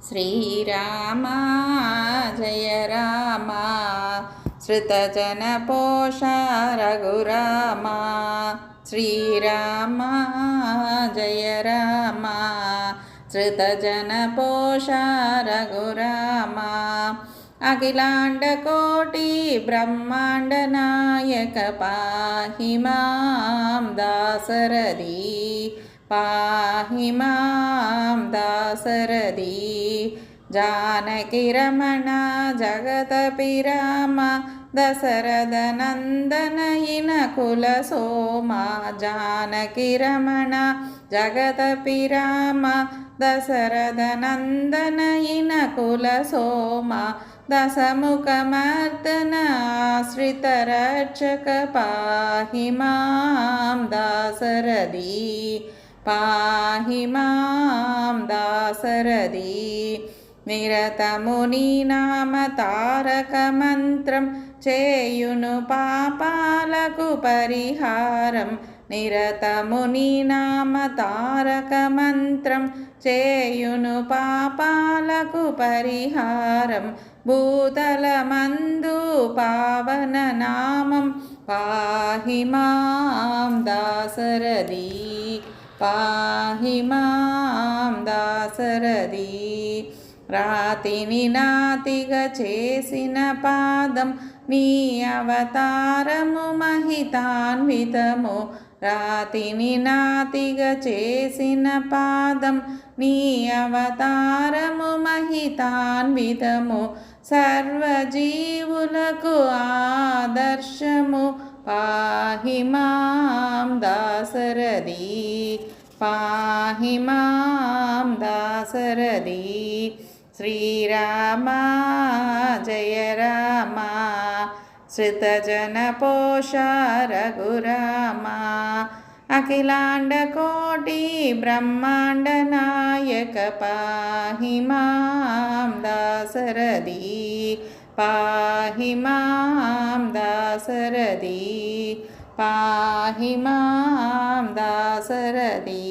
శ్రీరామ జయ రామ శ్రుతజనపోష రఘురామ శ్రీరామ జయ రామ శ్రుతజనపోష రఘురామ అఖిలాండకోటి బ్రహ్మాండ నాయక పాహి మాం దాశరథి పాహి మాం దాశరథి జానకి రమణ జగతపి రామ దశరథ నందనయిన కుల సోమ జానకి రమణ జగతపి రామ దశరథ నందనయిన కుల సోమ దశముఖమర్దన ఆశ్రిత రక్షక పాహి మాం దాశరథి పాహి మాం దాశరథి నిరతము నీ నామ తారక మంత్రం చేయును పాపాలకు పరిహారం నిరతము నీ నామ తారక మంత్రం చేయును పాపాలకు పరిహారం భూతలమందు పావన నామం పాహి మాం దాశరథి పాహి మాం దాశరథి రాతిని నాతిగా చేసిన పాదం నీ అవతారము మహితాన్వితము రాతిని నాతిగా చేసిన పాదం నీ అవతారము మహితాన్వితము సర్వజీవులకు ఆదర్శము పాహి మాం దాశరథి పాహి మాం దాశరథి శ్రీరామ జయ రామ శ్రుతజనపోష రఘురామ అఖిలాండకోటి బ్రహ్మాండ నాయక పాహి మాం దాశరథి పాహి మాం దాశరథి పాహి మాం దాశరథి।